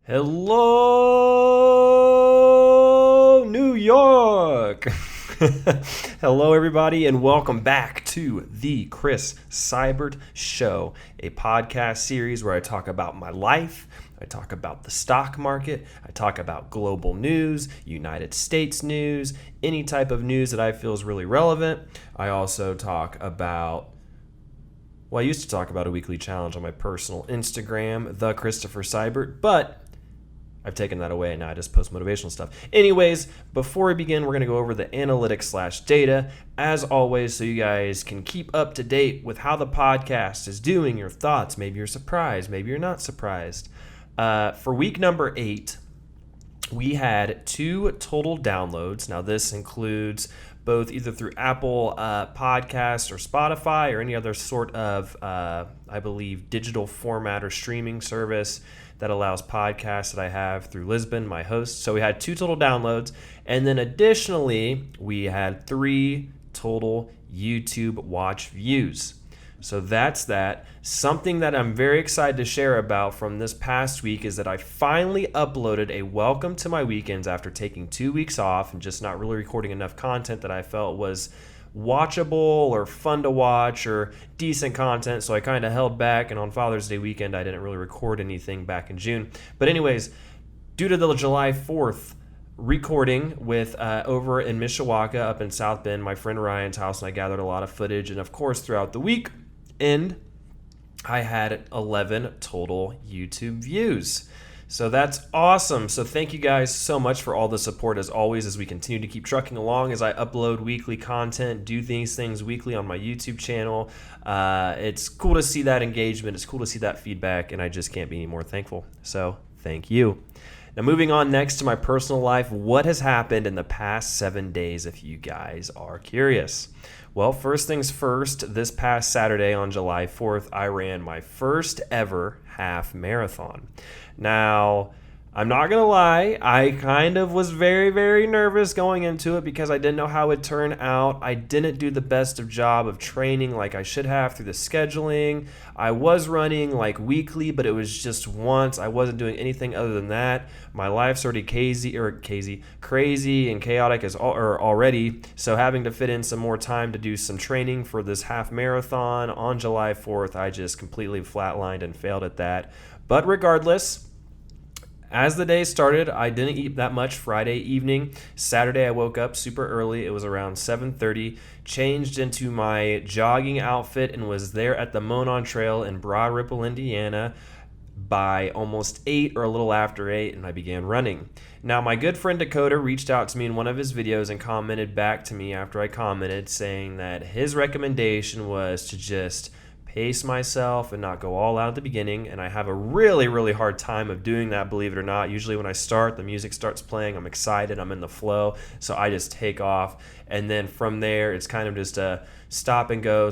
Hello, New York. Hello, everybody, and welcome back to the Chris Seibert Show, a podcast series where I talk about my life, I talk about the stock market, I talk about global news, United States news, any type of news that I feel is really relevant. I also talk about I used to talk about a weekly challenge on my personal Instagram, the Christopher Seibert, but I've taken that away and now I just post motivational stuff. Anyways, before we begin, we're going to go over the analytics/data, as always, so you guys can keep up to date with how the podcast is doing, your thoughts. Maybe you're surprised, maybe you're not surprised. For week number 8, we had 2 total downloads. Now, this includes both either through Apple Podcasts or Spotify or any other sort of, I believe, digital format or streaming service that allows podcasts that I have through Lisbon, my host. So we had 2 total downloads. And then additionally, we had 3 total YouTube watch views. So that's that. Something that I'm very excited to share about from this past week is that I finally uploaded a welcome to my weekends after taking 2 weeks off and just not really recording enough content that I felt was watchable or fun to watch or decent content. So I kind of held back, and on Father's Day weekend, I didn't really record anything back in June. But anyways, due to the July 4th recording with over in Mishawaka up in South Bend, my friend Ryan's house, and I gathered a lot of footage. And of course, throughout the week, I had 11 total YouTube views. So that's awesome. So thank you guys so much for all the support as always as we continue to keep trucking along as I upload weekly content, do these things weekly on my YouTube channel. It's cool to see that engagement. It's cool to see that feedback, and I just can't be any more thankful. So thank you. Now moving on next to my personal life, what has happened in the past 7 days if you guys are curious? Well, first things first, this past Saturday on July 4th, I ran my first ever half marathon. Now, I'm not going to lie, I kind of was very, very nervous going into it because I didn't know how it would turn out. I didn't do the best of job of training like I should have through the scheduling. I was running like weekly, but it was just once. I wasn't doing anything other than that. My life's already crazy and chaotic already. So having to fit in some more time to do some training for this half marathon on July 4th, I just completely flatlined and failed at that. But regardless, as the day started, I didn't eat that much Friday evening. Saturday, I woke up super early. It was around 7:30, changed into my jogging outfit, and was there at the Monon Trail in Broad Ripple, Indiana by almost 8 or a little after 8, and I began running. Now, my good friend Dakota reached out to me in one of his videos and commented back to me after I commented, saying that his recommendation was to just pace myself and not go all out at the beginning, and I have a really, really hard time of doing that, believe it or not. Usually when I start, the music starts playing, I'm excited, I'm in the flow, so I just take off, and then from there, it's kind of just a stop and go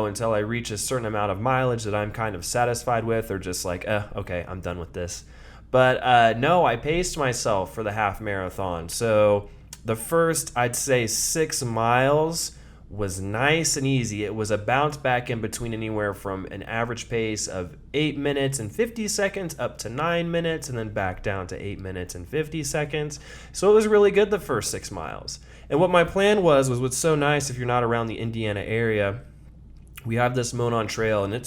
until I reach a certain amount of mileage that I'm kind of satisfied with, or just like, okay, I'm done with this. But no, I paced myself for the half marathon. So the first, I'd say 6 miles was nice and easy. It was a bounce back in between anywhere from an average pace of 8 minutes and 50 seconds up to 9 minutes, and then back down to 8 minutes and 50 seconds. So it was really good the first 6 miles. And what my plan was what's so nice if you're not around the Indiana area, we have this Monon Trail, and it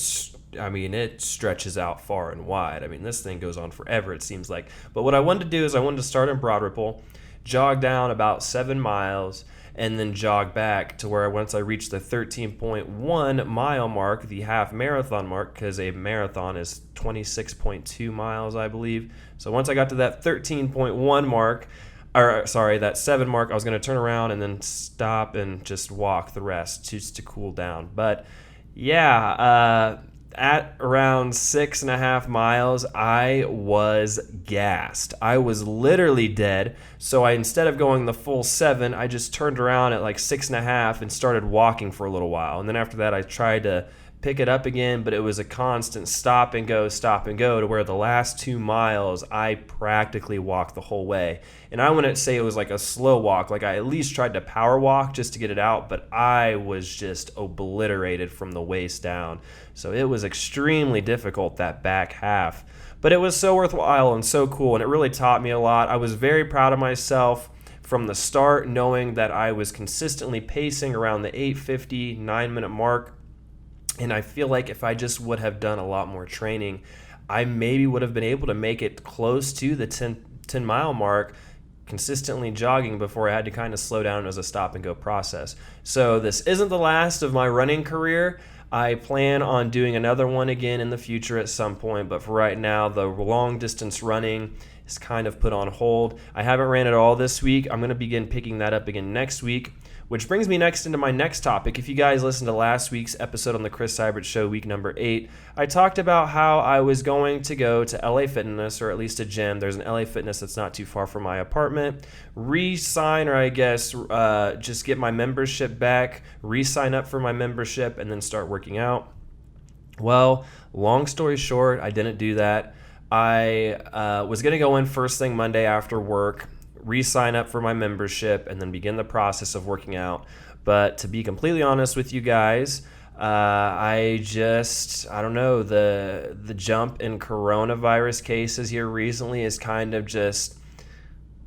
stretches out far and wide. I mean, this thing goes on forever, it seems like. But what I wanted to do is I wanted to start in Broad Ripple, jog down about 7 miles, and then jog back to where once I reached the 13.1 mile mark, the half marathon mark, because a marathon is 26.2 miles, I believe. So once I got to that 13.1 mark, that 7 mark, I was going to turn around and then stop and just walk the rest just to cool down. But yeah, at around 6.5 miles, I was gassed. I was literally dead. So instead of going the full 7, I just turned around at like 6.5 and started walking for a little while. And then after that, I tried to pick it up again, but it was a constant stop and go to where the last 2 miles I practically walked the whole way. And I wouldn't say it was like a slow walk. Like I at least tried to power walk just to get it out, but I was just obliterated from the waist down. So it was extremely difficult, that back half. But it was so worthwhile and so cool, and it really taught me a lot. I was very proud of myself from the start, knowing that I was consistently pacing around the 8:50, 9-minute mark. And I feel like if I just would have done a lot more training, I maybe would have been able to make it close to the 10-mile mark, consistently jogging before I had to kind of slow down as a stop and go process. So this isn't the last of my running career. I plan on doing another one again in the future at some point, but for right now, the long distance running is kind of put on hold. I haven't ran at all this week. I'm going to begin picking that up again next week, which brings me next into my next topic. If you guys listened to last week's episode on the Chris Seibert Show, week number 8, I talked about how I was going to go to LA Fitness, or at least a gym. There's an LA Fitness that's not too far from my apartment. Re-sign, or I guess just get my membership back, re-sign up for my membership, and then start working out. Well, long story short, I didn't do that. I was going to go in first thing Monday after work, re-sign up for my membership, and then begin the process of working out. But to be completely honest with you guys, I don't know, the jump in coronavirus cases here recently has kind of just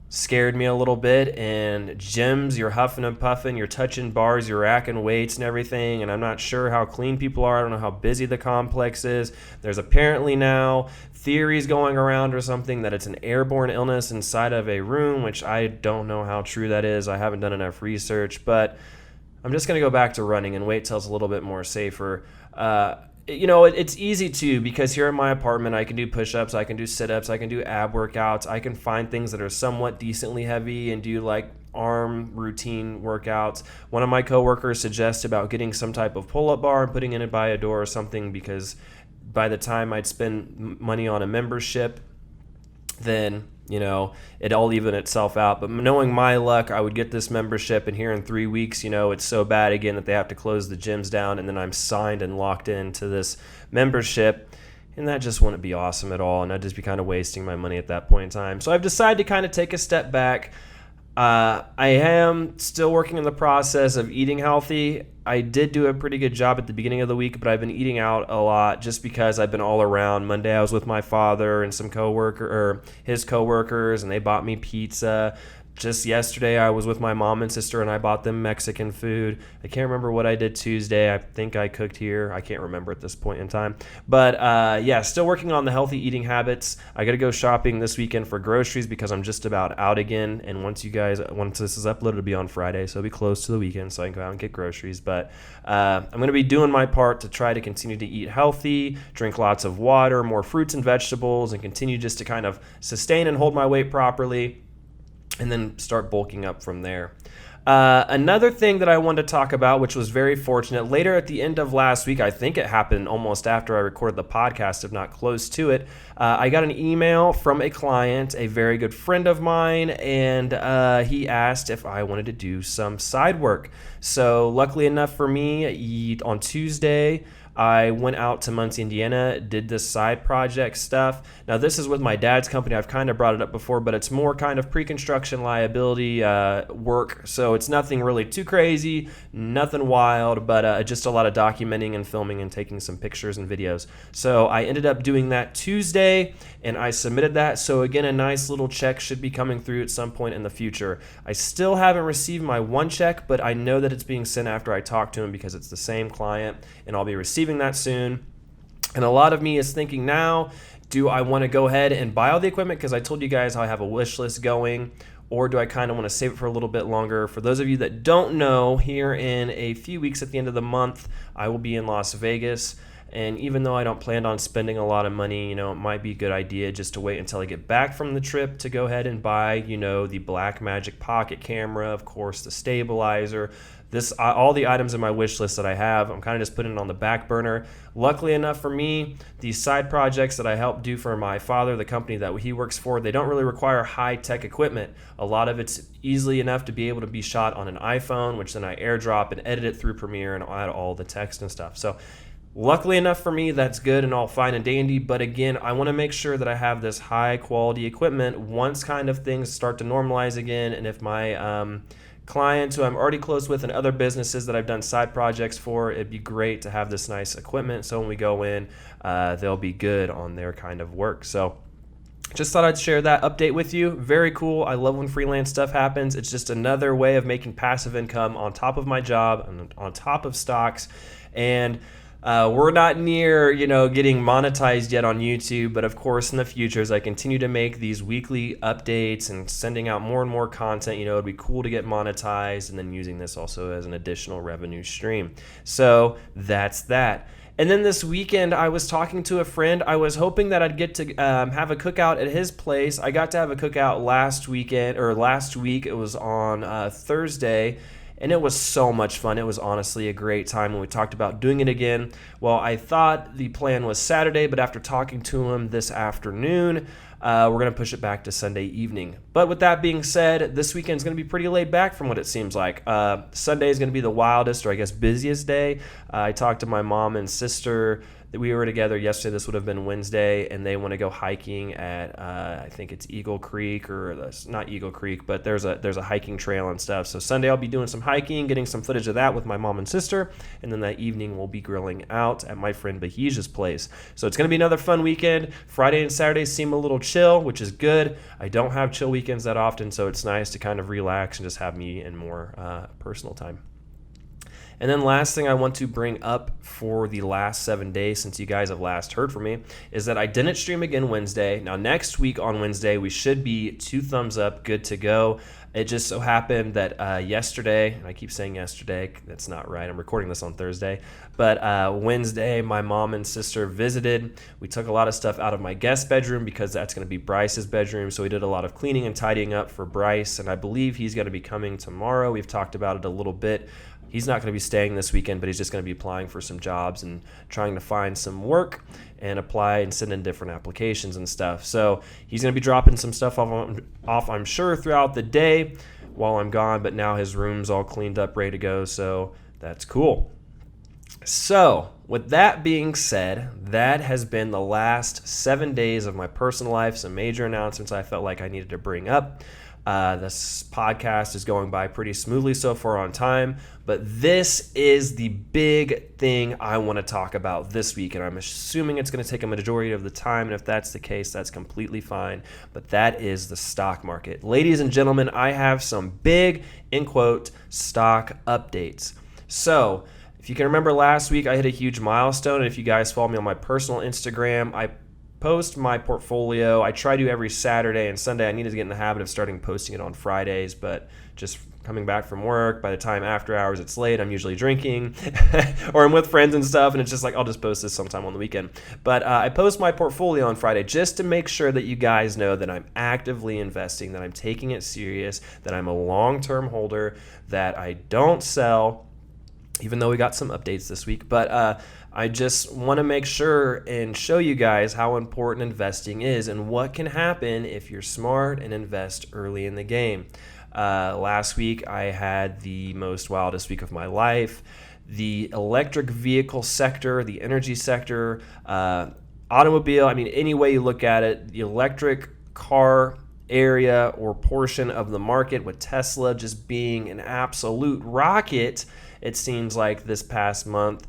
scared me a little bit. And gyms, you're huffing and puffing, you're touching bars, you're racking weights and everything, and I'm not sure how clean people are. I don't know how busy the complex is. There's apparently now theories going around or something that it's an airborne illness inside of a room, which I don't know how true that is. I haven't done enough research, but I'm just going to go back to running and wait till it's a little bit more safer. It's easy too, because here in my apartment, I can do push-ups, I can do sit-ups, I can do ab workouts, I can find things that are somewhat decently heavy and do like arm routine workouts. One of my coworkers suggested about getting some type of pull-up bar and putting it by a door or something, because by the time I'd spend money on a membership, then it all even itself out. But knowing my luck, I would get this membership, and here in 3 weeks, it's so bad again that they have to close the gyms down, and then I'm signed and locked into this membership, and that just wouldn't be awesome at all, and I'd just be kind of wasting my money at that point in time. So I've decided to kind of take a step back. I am still working in the process of eating healthy. I did do a pretty good job at the beginning of the week, but I've been eating out a lot just because I've been all around. Monday I was with my father and his coworkers, and they bought me pizza. Just yesterday I was with my mom and sister, and I bought them Mexican food. I can't remember what I did Tuesday. I think I cooked here. I can't remember at this point in time. But still working on the healthy eating habits. I got to go shopping this weekend for groceries because I'm just about out again. And once this is uploaded, it'll be on Friday, so it'll be close to the weekend, so I can go out and get groceries. But I'm going to be doing my part to try to continue to eat healthy, drink lots of water, more fruits and vegetables, and continue just to kind of sustain and hold my weight properly, and then start bulking up from there. Another thing that I wanted to talk about, which was very fortunate, later at the end of last week, I think it happened almost after I recorded the podcast, if not close to it, I got an email from a client, a very good friend of mine, and he asked if I wanted to do some side work. So luckily enough for me, on Tuesday, I went out to Muncie, Indiana, did this side project stuff. Now, this is with my dad's company. I've kind of brought it up before, but it's more kind of pre-construction liability work. So it's nothing really too crazy, nothing wild, but just a lot of documenting and filming and taking some pictures and videos. So I ended up doing that Tuesday, and I submitted that. So again, a nice little check should be coming through at some point in the future. I still haven't received my one check, but I know that it's being sent after I talk to him because it's the same client, and I'll be receiving that soon. And a lot of me is thinking now, do I want to go ahead and buy all the equipment because I told you guys how I have a wish list going, or do I kind of want to save it for a little bit longer? For those of you that don't know, here in a few weeks at the end of the month, I will be in Las Vegas. And even though I don't plan on spending a lot of money, it might be a good idea just to wait until I get back from the trip to go ahead and buy, the Blackmagic pocket camera, of course, the stabilizer, all the items in my wish list that I have. I'm kind of just putting it on the back burner. Luckily enough for me, these side projects that I help do for my father, the company that he works for, they don't really require high-tech equipment. A lot of it's easily enough to be able to be shot on an iPhone, which then I airdrop and edit it through Premiere and add all the text and stuff. So Luckily enough for me, that's good and all fine and dandy. But again, I want to make sure that I have this high quality equipment once kind of things start to normalize again. And if my clients who I'm already close with and other businesses that I've done side projects for, it'd be great to have this nice equipment. So when we go in, they'll be good on their kind of work. So just thought I'd share that update with you. Very cool. I love when freelance stuff happens. It's just another way of making passive income on top of my job and on top of stocks. And we're not near, getting monetized yet on YouTube, but of course in the future, as I continue to make these weekly updates and sending out more and more content, it'd be cool to get monetized and then using this also as an additional revenue stream. So that's that. And then this weekend, I was talking to a friend. I was hoping that I'd get to have a cookout at his place. I got to have a cookout last week. It was on Thursday. And it was so much fun. It was honestly a great time when we talked about doing it again. Well, I thought the plan was Saturday, but after talking to him this afternoon, we're going to push it back to Sunday evening. But with that being said, this weekend is going to be pretty laid back from what it seems like. Sunday is going to be the wildest, or I guess busiest day. I talked to my mom and sister. We were together yesterday. This would have been Wednesday, and they want to go hiking at I think it's Eagle Creek, or that's not Eagle Creek, but there's a hiking trail and stuff. So Sunday I'll be doing some hiking, getting some footage of that with my mom and sister, and then that evening we'll be grilling out at my friend Bahij's place. So it's going to be another fun weekend. Friday and Saturday seem a little chill, which is good. I don't have chill weekends that often, so it's nice to kind of relax and just have me and more personal time. And then last thing I want to bring up for the last 7 days since you guys have last heard from me is that I didn't stream again Wednesday. Now next week on Wednesday, we should be 2 thumbs up, good to go. It just so happened that yesterday, and I keep saying yesterday, that's not right. I'm recording this on Thursday. But Wednesday, my mom and sister visited. We took a lot of stuff out of my guest bedroom because that's going to be Bryce's bedroom. So we did a lot of cleaning and tidying up for Bryce. And I believe he's going to be coming tomorrow. We've talked about it a little bit. He's not going to be staying this weekend, but he's just going to be applying for some jobs and trying to find some work and apply and send in different applications and stuff. So he's going to be dropping some stuff off, I'm sure, throughout the day while I'm gone. But now his room's all cleaned up, ready to go. So that's cool. So with that being said, that has been the last 7 days of my personal life. Some major announcements I felt like I needed to bring up. This podcast is going by pretty smoothly so far on time, but this is the big thing I want to talk about this week, and I'm assuming it's going to take a majority of the time, and if that's the case, that's completely fine, but that is the stock market. Ladies and gentlemen, I have some big, in quote, stock updates. So, if you can remember last week, I hit a huge milestone, and if you guys follow me on my personal Instagram, I post my portfolio. I try to every Saturday and Sunday. I need to get in the habit of starting posting it on Fridays, but just coming back from work, by the time after hours it's late, I'm usually drinking or I'm with friends and stuff, and it's just like I'll just post this sometime on the weekend. But I post my portfolio on Friday just to make sure that you guys know that I'm actively investing, that I'm taking it serious, that I'm a long-term holder, that I don't sell, even though we got some updates this week. But I just want to make sure and show you guys how important investing is and what can happen if you're smart and invest early in the game. Last week, I had the most wildest week of my life. The electric vehicle sector, the energy sector, automobile, any way you look at it, the electric car area or portion of the market with Tesla just being an absolute rocket, it seems like this past month.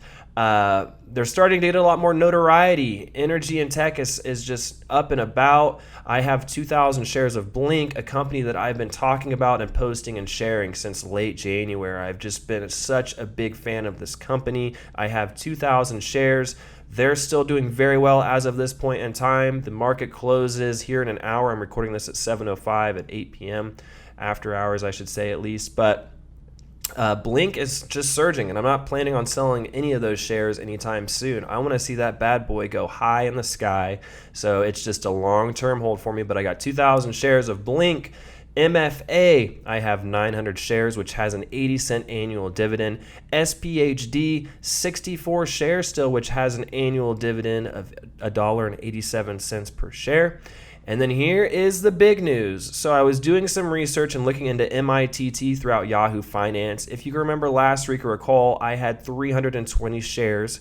They're starting to get a lot more notoriety. Energy and tech is just up and about. I have 2,000 shares of Blink, a company that I've been talking about and posting and sharing since late January. I've just been such a big fan of this company. I have 2,000 shares. They're still doing very well as of this point in time. The market closes here in an hour. I'm recording this at 7:05 at 8 p.m. After hours, I should say, at least. But Blink is just surging, and I'm not planning on selling any of those shares anytime soon. I want to see that bad boy go high in the sky, so it's just a long-term hold for me. But I got 2,000 shares of Blink. MFA, I have 900 shares, which has an 80-cent annual dividend. SPHD, 64 shares still, which has an annual dividend of $1.87 per share. And then here is the big news. So I was doing some research and looking into MITT throughout Yahoo Finance. If you can remember last week or recall, I had 320 shares.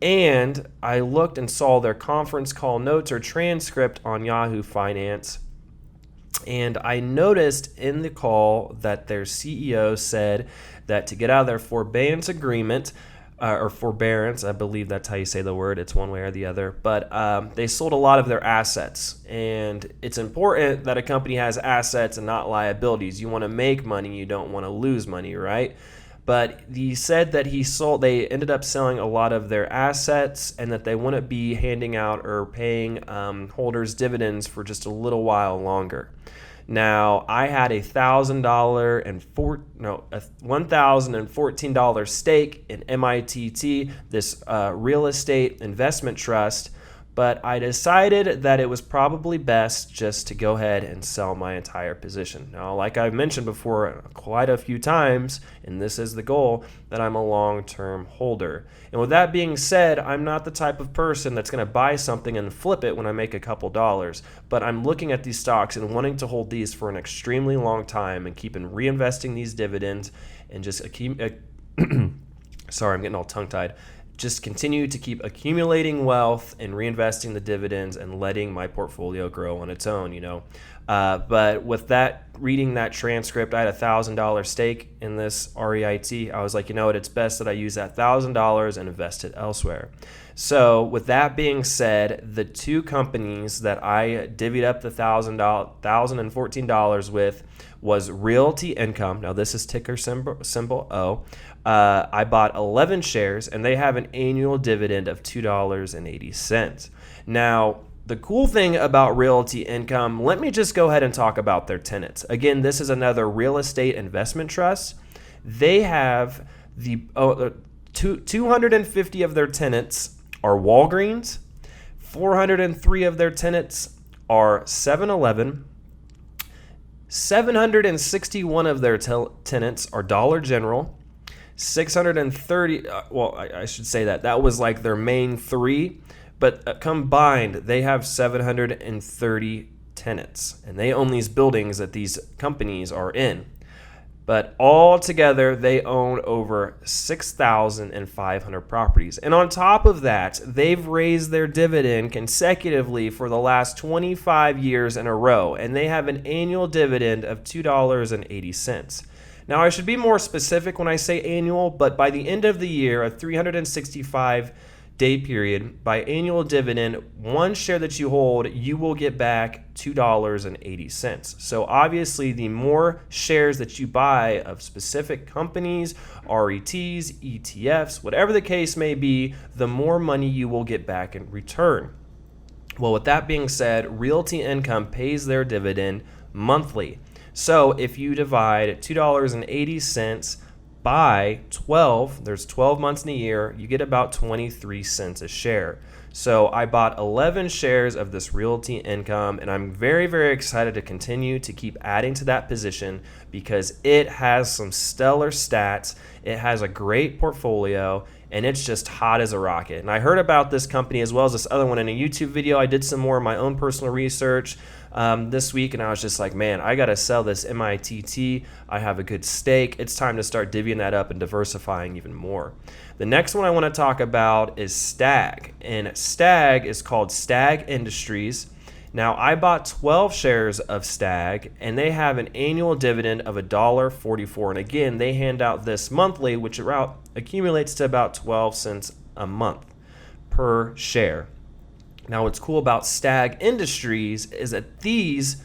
And I looked and saw their conference call notes or transcript on Yahoo Finance. And I noticed in the call that their CEO said that to get out of their forbearance agreement, or forbearance, I believe that's how you say the word. It's one way or the other. But they sold a lot of their assets. And it's important that a company has assets and not liabilities. You want to make money. You don't want to lose money, right? But he said that they ended up selling a lot of their assets and that they wouldn't be handing out or paying holders dividends for just a little while longer. Now, I had a $1,014 stake in MITT, this real estate investment trust, but I decided that it was probably best just to go ahead and sell my entire position. Now, like I've mentioned before quite a few times, and this is the goal, that I'm a long-term holder. And with that being said, I'm not the type of person that's going to buy something and flip it when I make a couple dollars, but I'm looking at these stocks and wanting to hold these for an extremely long time and keeping reinvesting these dividends and just sorry, I'm getting all tongue-tied. Just continue to keep accumulating wealth and reinvesting the dividends and letting my portfolio grow on its own, But with that, reading that transcript, I had a $1,000 stake in this REIT. I was like, it's best that I use that $1,000 and invest it elsewhere. So with that being said, the two companies that I divvied up the $1,014 with was Realty Income. Now this is ticker symbol O. I bought 11 shares, and they have an annual dividend of $2.80. Now, the cool thing about Realty Income, let me just go ahead and talk about their tenants. Again, this is another real estate investment trust. They have 250 of their tenants are Walgreens, 403 of their tenants are 7-Eleven, 761 of their tenants are Dollar General, 630, I should say that was like their main three, but combined, they have 730 tenants, and they own these buildings that these companies are in. But all together, they own over 6,500 properties. And on top of that, they've raised their dividend consecutively for the last 25 years in a row, and they have an annual dividend of $2.80. Now, I should be more specific when I say annual, but by the end of the year, a 365-day period, by annual dividend, one share that you hold, you will get back $2.80. So obviously, the more shares that you buy of specific companies, REITs, ETFs, whatever the case may be, the more money you will get back in return. Well, with that being said, Realty Income pays their dividend monthly. So if you divide $2.80 by 12, there's 12 months in a year, you get about 23 cents a share. So I bought 11 shares of this Realty Income, and I'm very, very excited to continue to keep adding to that position because it has some stellar stats. It has a great portfolio, and it's just hot as a rocket. And I heard about this company as well as this other one in a YouTube video. I did some more of my own personal research this week, and I was just like, man, I got to sell this MITT. I have a good stake. It's time to start divvying that up and diversifying even more. The next one I want to talk about is STAG, and STAG is called STAG Industries. Now, I bought 12 shares of STAG, and they have an annual dividend of $1.44. And again, they hand out this monthly, which accumulates to about 12 cents a month per share. Now, what's cool about STAG Industries is that this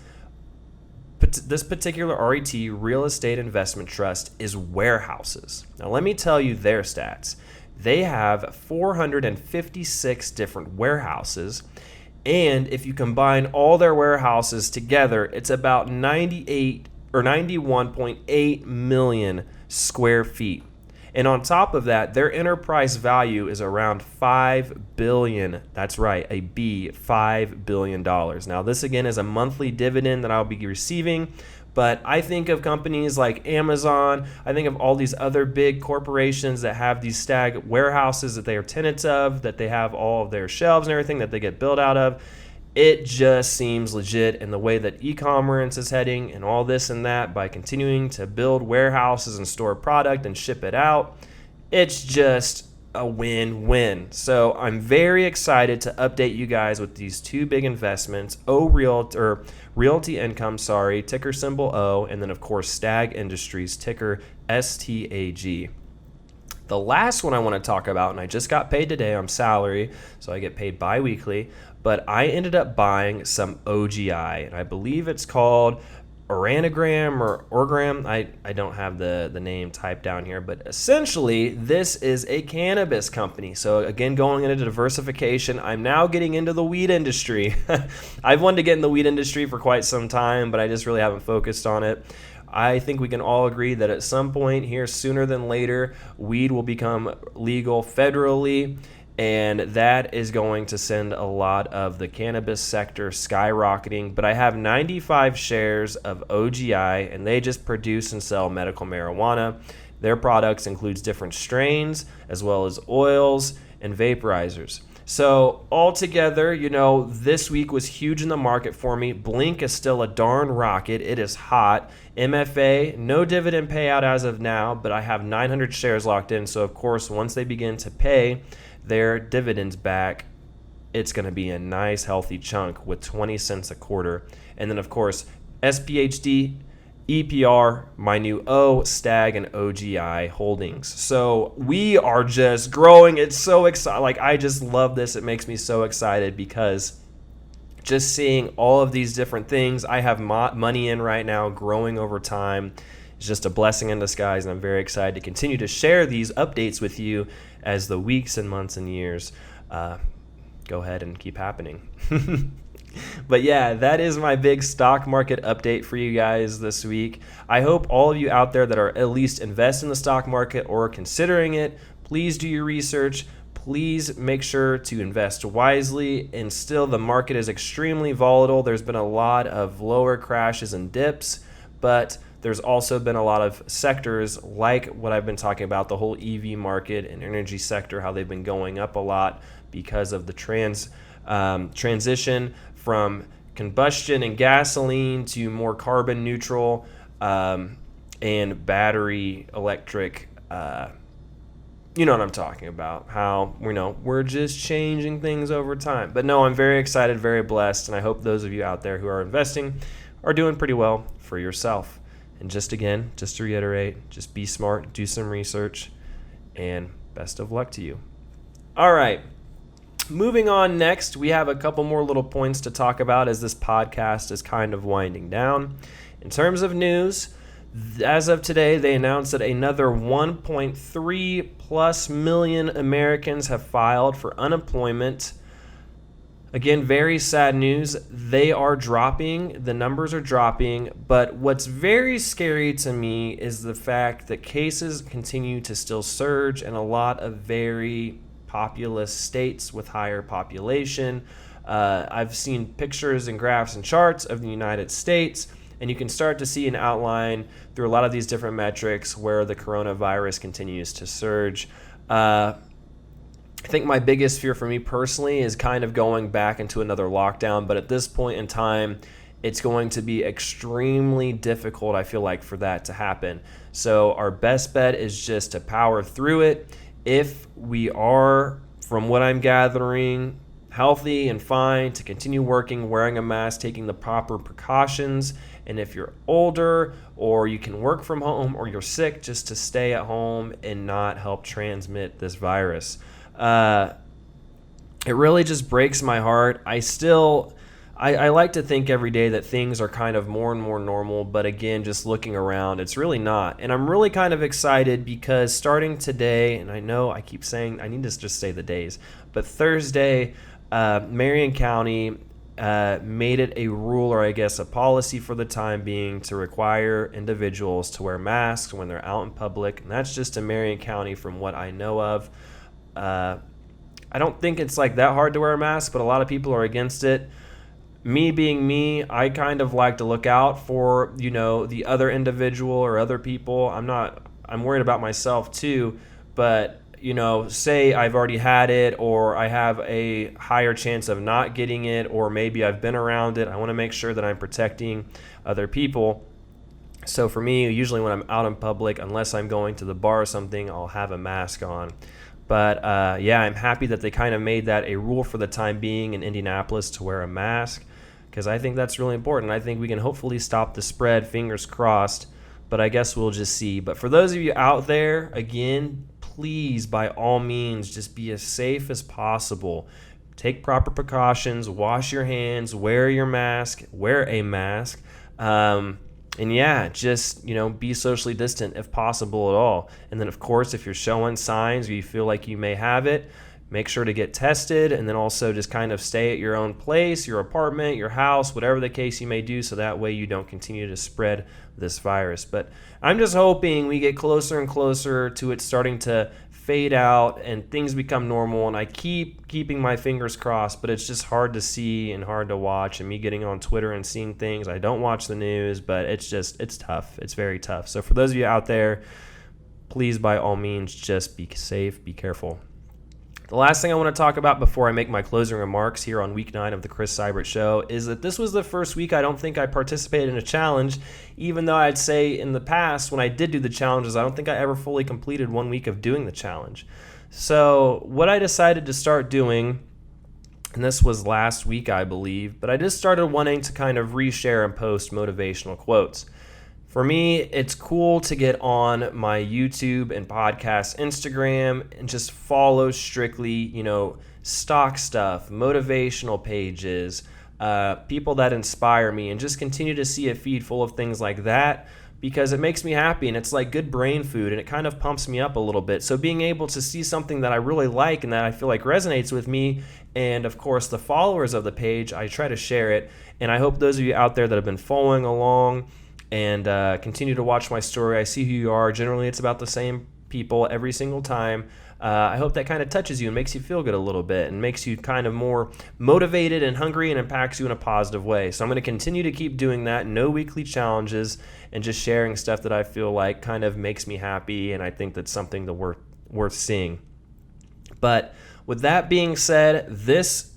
particular REIT, Real Estate Investment Trust, is warehouses. Now, let me tell you their stats. They have 456 different warehouses, and if you combine all their warehouses together, it's about 91.8 million square feet. And on top of that, their enterprise value is around $5 billion. That's right, $5 billion. Now, this again is a monthly dividend that I'll be receiving, but I think of companies like Amazon. I think of all these other big corporations that have these STAG warehouses that they are tenants of, that they have all of their shelves and everything that they get built out of. It just seems legit in the way that e-commerce is heading and all this and that by continuing to build warehouses and store product and ship it out. It's just a win-win. So I'm very excited to update you guys with these two big investments, Realty Income, ticker symbol O, and then of course STAG Industries, ticker STAG. The last one I want to talk about, and I just got paid today, I'm salary, so I get paid bi-weekly, but I ended up buying some OGI, and I believe it's called Oranogram or Orgram. I don't have the name typed down here, but essentially this is a cannabis company. So again, going into diversification, I'm now getting into the weed industry. I've wanted to get in the weed industry for quite some time, but I just really haven't focused on it. I think we can all agree that at some point here, sooner than later, weed will become legal federally, and that is going to send a lot of the cannabis sector skyrocketing. But I have 95 shares of OGI, and they just produce and sell medical marijuana. Their products includes different strains, as well as oils and vaporizers. So altogether, this week was huge in the market for me. Blink is still a darn rocket. It is hot. MFA, no dividend payout as of now, but I have 900 shares locked in. So of course, once they begin to pay their dividends back, it's going to be a nice healthy chunk with 20 cents a quarter. And then of course, SPHD, EPR, my new O, STAG, and OGI holdings. So we are just growing. It's so exciting. I just love this. It makes me so excited because just seeing all of these different things I have money in right now growing over time is just a blessing in disguise. And I'm very excited to continue to share these updates with you as the weeks and months and years go ahead and keep happening. But yeah, that is my big stock market update for you guys this week. I hope all of you out there that are at least invest in the stock market or considering it, please do your research. Please make sure to invest wisely. And still, the market is extremely volatile. There's been a lot of lower crashes and dips, but there's also been a lot of sectors like what I've been talking about, the whole EV market and energy sector, how they've been going up a lot because of the transition from combustion and gasoline to more carbon neutral and battery electric. You know what I'm talking about, how we're just changing things over time. But no, I'm very excited, very blessed, and I hope those of you out there who are investing are doing pretty well for yourself. And just to reiterate, just be smart, do some research, and best of luck to you. All right. Moving on next, we have a couple more little points to talk about as this podcast is kind of winding down. In terms of news, as of today, they announced that another 1.3 plus million Americans have filed for unemployment. Again, very sad news. They are dropping. The numbers are dropping. But what's very scary to me is the fact that cases continue to still surge in a lot of very populous states with higher population. I've seen pictures and graphs and charts of the United States, and you can start to see an outline through a lot of these different metrics where the coronavirus continues to surge. I think my biggest fear for me personally is kind of going back into another lockdown, but at this point in time, it's going to be extremely difficult, I feel like, for that to happen. So our best bet is just to power through it. If we are, from what I'm gathering, healthy and fine, to continue working, wearing a mask, taking the proper precautions. And if you're older or you can work from home or you're sick, just to stay at home and not help transmit this virus. It really just breaks my heart. I like to think every day that things are kind of more and more normal, but again, just looking around, it's really not. And I'm really kind of excited because starting today, and I know I keep saying I need to just say the days, but Thursday, Marion County made it a rule, or I guess a policy for the time being, to require individuals to wear masks when they're out in public. And that's just in Marion County from what I know of. I don't think it's like that hard to wear a mask, but a lot of people are against it. Me being me, I kind of like to look out for, the other individual or other people. I'm worried about myself too, but, say I've already had it or I have a higher chance of not getting it, or maybe I've been around it. I want to make sure that I'm protecting other people. So for me, usually when I'm out in public, unless I'm going to the bar or something, I'll have a mask on. But yeah, I'm happy that they kind of made that a rule for the time being in Indianapolis to wear a mask, because I think that's really important. I think we can hopefully stop the spread, fingers crossed, but I guess we'll just see. But for those of you out there, again, please, by all means, just be as safe as possible. Take proper precautions, wash your hands, wear a mask. And yeah, just, be socially distant if possible at all. And then, of course, if you're showing signs or you feel like you may have it, make sure to get tested, and then also just kind of stay at your own place, your apartment, your house, whatever the case you may do, so that way you don't continue to spread this virus. But I'm just hoping we get closer and closer to it starting to fade out and things become normal, and I keep keeping my fingers crossed, but it's just hard to see and hard to watch, and me getting on Twitter and seeing things. I don't watch the news, but it's tough. It's very tough. So for those of you out there, please, by all means, just be safe, be careful. The last thing I want to talk about before I make my closing remarks here on week 9 of the Chris Seibert Show is that this was the first week I don't think I participated in a challenge, even though I'd say in the past when I did do the challenges, I don't think I ever fully completed 1 week of doing the challenge. So what I decided to start doing, and this was last week I believe, but I just started wanting to kind of reshare and post motivational quotes. For me, it's cool to get on my YouTube and podcast Instagram and just follow strictly, stock stuff, motivational pages, people that inspire me, and just continue to see a feed full of things like that, because it makes me happy and it's like good brain food and it kind of pumps me up a little bit. So being able to see something that I really like and that I feel like resonates with me, and of course the followers of the page, I try to share it. And I hope those of you out there that have been following along and continue to watch my story, I see who you are. Generally, it's about the same people every single time. I hope that kind of touches you and makes you feel good a little bit and makes you kind of more motivated and hungry and impacts you in a positive way. So I'm going to continue to keep doing that. No weekly challenges and just sharing stuff that I feel like kind of makes me happy, and I think that's something that worth seeing. But with that being said, this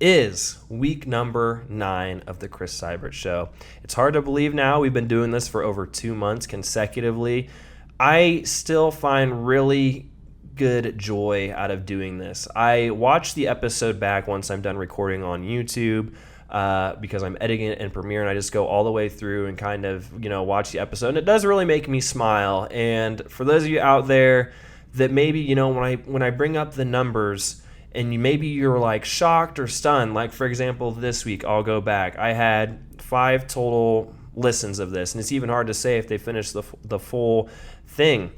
is week number 9 of the Chris Seibert Show. It's hard to believe now. We've been doing this for over 2 months consecutively. I still find really good joy out of doing this. I watch the episode back once I'm done recording on YouTube because I'm editing it in Premiere, and I just go all the way through and kind of, watch the episode. And it does really make me smile. And for those of you out there that maybe, when I bring up the numbers, and maybe you're like shocked or stunned, like for example, this week, I'll go back. I had 5 total listens of this, and it's even hard to say if they finished the full thing.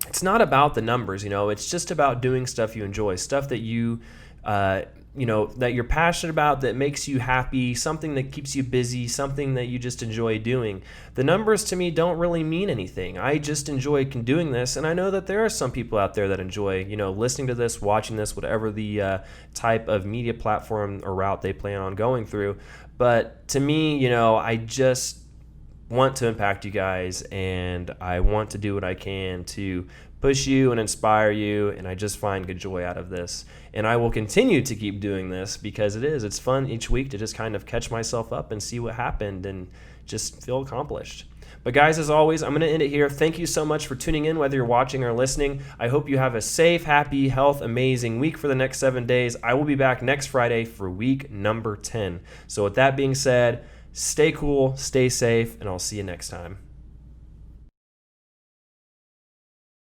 It's not about the numbers, it's just about doing stuff you enjoy, stuff that you that you're passionate about, that makes you happy, something that keeps you busy, something that you just enjoy doing. The numbers to me don't really mean anything. I just enjoy doing this, and I know that there are some people out there that enjoy, listening to this, watching this, whatever the type of media platform or route they plan on going through. But to me, I just want to impact you guys, and I want to do what I can to push you and inspire you, and I just find good joy out of this. And I will continue to keep doing this because it's fun each week to just kind of catch myself up and see what happened and just feel accomplished. But guys, as always, I'm going to end it here. Thank you so much for tuning in, whether you're watching or listening. I hope you have a safe, happy, health, amazing week for the next 7 days. I will be back next Friday for week number 10. So with that being said, stay cool, stay safe, and I'll see you next time.